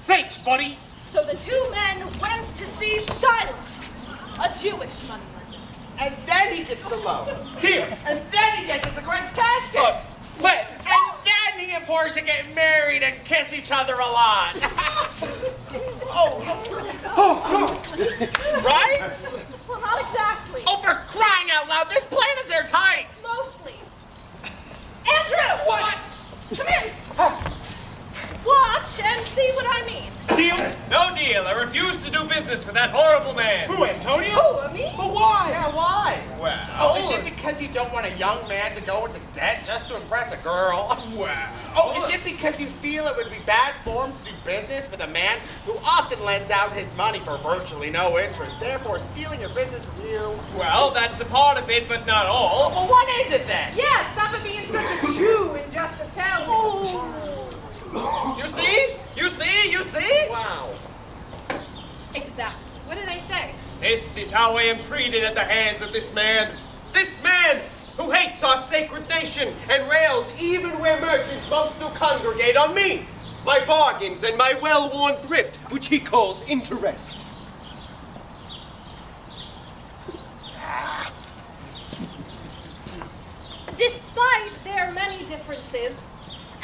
Thanks, buddy. So the two men went to see Shylock, a Jewish moneylender. And then he gets the loan. Deal. And then he gets the Greg's casket. When? And then he and Portia get married and kiss each other a lot. Right? Well, not exactly. Oh, for crying out loud, this plan is airtight. Mostly. Andrew! What? Come here. Watch and see what I mean. Deal? No deal. I refuse to do business with that horrible man. Who, Antonio? Who, me? But why? Yeah, why? Well. Oh, is it because you don't want a young man to go into debt just to impress a girl? Wow. Oh, is it because you feel it would be bad form to do business with a man who often lends out his money for virtually no interest, therefore stealing your business from you? Well, that's a part of it, but not all. Well, what is it then? Yeah, stop it being such a Jew and just to tell me. You see? You see? You see? Wow. Exactly. What did I say? This is how I am treated at the hands of this man. This man who hates our sacred nation and rails even where merchants most do congregate on me, my bargains, and my well-worn thrift, which he calls interest. Despite their many differences,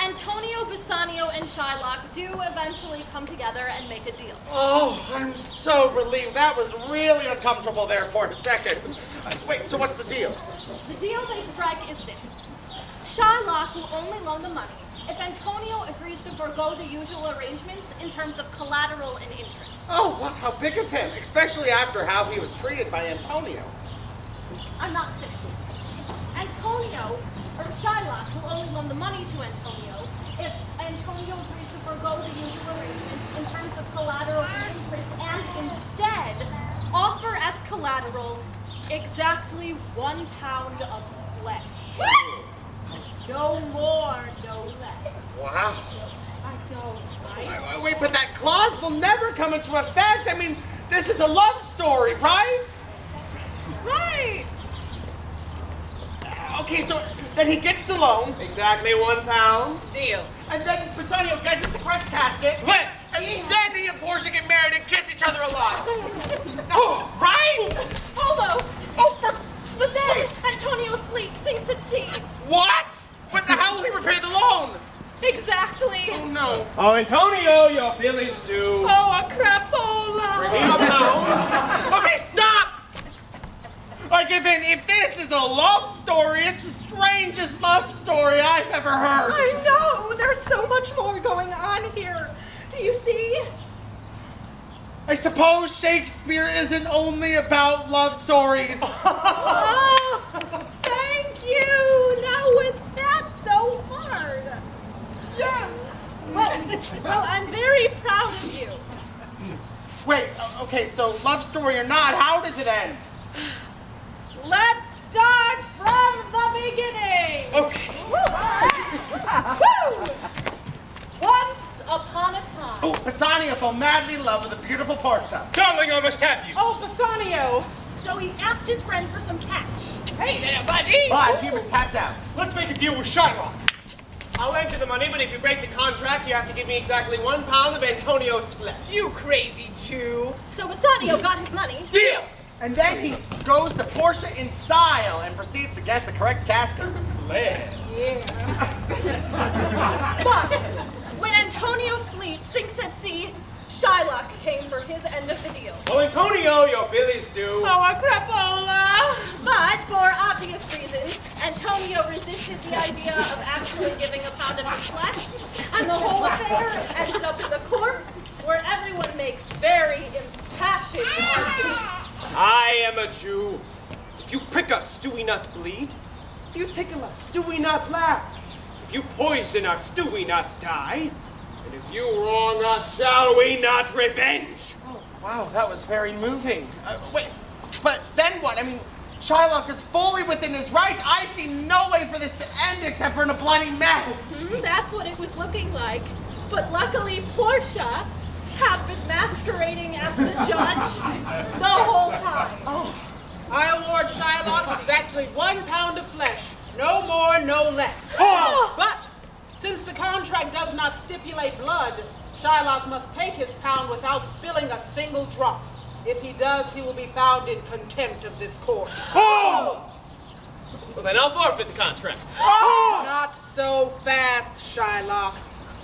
Antonio, Bassanio, and Shylock do eventually come together and make a deal. Oh, I'm so relieved. That was really uncomfortable there for a second. Wait, so what's the deal? The deal they strike is this. Shylock will only loan the money if Antonio agrees to forego the usual arrangements in terms of collateral and interest. Oh, wow, how big of him, especially after how he was treated by Antonio. I'm not finished. Antonio, or Shylock, will only loan the money to Antonio if Antonio agrees to forego the usual arrangements in terms of collateral and interest and instead offer as collateral exactly 1 pound of flesh. What? No more, no less. Wow. I know, right? Wait, but that clause will never come into effect. I mean, this is a love story, right? Right! Okay, so then he gets the loan, Exactly 1 pound. Deal. and then Bassanio gets the Greg's casket. When? And then he and Portia get married and kiss each other a lot. No, right? Almost. Oh, But then Antonio's fleet sinks at sea. what? When the hell will he repay the loan? Exactly. Oh, no. Oh, Antonio, your bill is due. Oh, a crapola. Bring me a pound. Okay, stop! I give in. If this is a love story, it's the strangest love story I've ever heard. I know. There's so much more going on here. Do you see? I suppose Shakespeare isn't only about love stories. Oh, thank you. Now was that so hard? Yes. Well, I'm very proud of you. Wait, okay, so love story or not, how does it end? Let's start from the beginning. Okay. Woo! Once upon a time. Oh, Bassanio fell madly in love with a beautiful Portia. Darling, I must have you. Oh, Bassanio. So he asked his friend for some cash. Hey there, buddy. But he was tapped out. Let's make a deal with Shylock. I'll lend you the money, but if you break the contract, you have to give me exactly 1 pound of Antonio's flesh. You crazy Jew. So Bassanio got his money. Deal. And then he goes to Portia in style and proceeds to guess the correct casket. But when Antonio's fleet sinks at sea, Shylock came for his end of the deal. Oh, Antonio, your bill is due. Oh, a crapola. But for obvious reasons, Antonio resisted the idea of actually giving a pound of his flesh, and the whole affair ended up in the courts, where everyone makes very impassioned arguments. I am a Jew. If you prick us, do we not bleed? If you tickle us, do we not laugh? If you poison us, do we not die? And if you wrong us, shall we not revenge? Oh, wow, that was very moving. Wait, but then what? I mean, Shylock is fully within his rights. I see no way for this to end except for in a bloody mess. That's what it was looking like. But luckily, Portia had been masquerading as the judge the whole time. Oh, I award Shylock exactly 1 pound of flesh. No more, no less. Oh! But since the contract does not stipulate blood, Shylock must take his pound without spilling a single drop. If he does, he will be found in contempt of this court. Oh! Well, then I'll forfeit the contract. Not so fast, Shylock.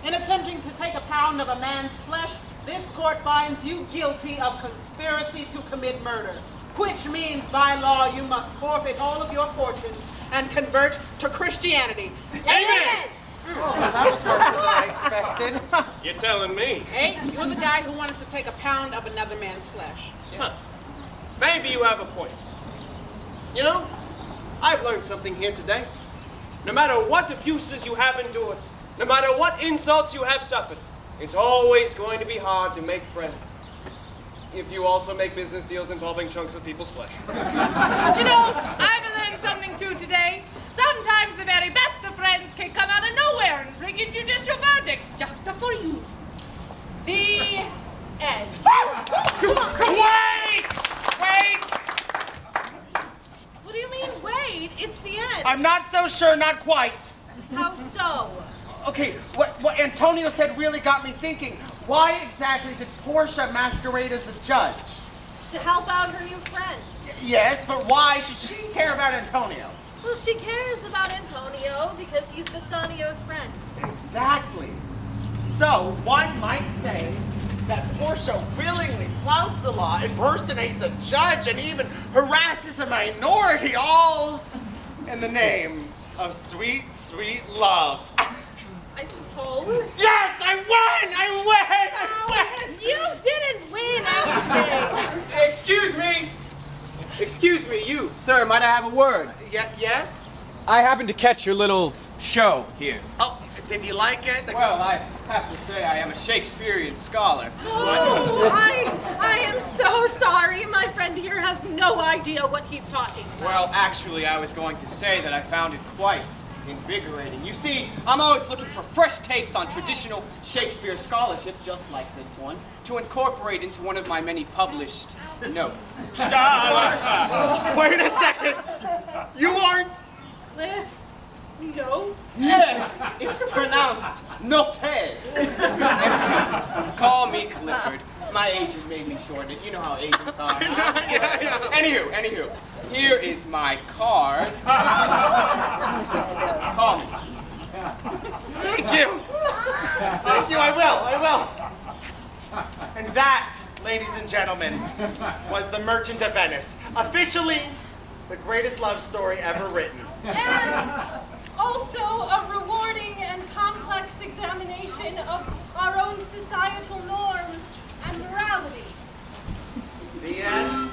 In attempting to take a pound of a man's flesh, this court finds you guilty of conspiracy to commit murder, which means by law you must forfeit all of your fortunes and convert to Christianity. Amen! Oh, that was harsher than I expected. You're telling me. Hey, you're the guy who wanted to take a pound of another man's flesh. Huh. Maybe you have a point. You know, I've learned something here today. No matter what abuses you have endured, no matter what insults you have suffered, it's always going to be hard to make friends. If you also make business deals involving chunks of people's flesh. You know, I've learned something too today. Sometimes the very best of friends can come out of nowhere and bring a judicial verdict just for you. The end. Wait! Wait! What do you mean, wait? It's the end. I'm not so sure, not quite. How so? Okay, what Antonio said really got me thinking. Why exactly did Portia masquerade as the judge? To help out her new friend. Yes, but why should she care about Antonio? Well, she cares about Antonio because he's Bassanio's friend. Exactly. So, one might say that Portia willingly flouts the law, impersonates a judge, and even harasses a minority, all in the name of sweet, sweet love. I suppose. Yes, I won! I win! You didn't win anything. Excuse me! Excuse me, you, sir, might I have a word? Yes? I happen to catch your little show here. Oh, did you like it? Well, I have to say I am a Shakespearean scholar. Oh, I am so sorry. My friend here has no idea what he's talking about. Well, actually, I was going to say that I found it quite invigorating. You see, I'm always looking for fresh takes on traditional Shakespeare scholarship, just like this one, to incorporate into one of my many published notes. Wait a second! You aren't... Cliff Notes? Yeah, it's pronounced notes. Call me Clifford. My agent made me shorten it. You know how agents are. Anywho, here is my card. Call me. Thank you! Thank you, I will. And that, ladies and gentlemen, was The Merchant of Venice. Officially, the greatest love story ever written. And also a rewarding and complex examination of our own societal norms and morality. The end.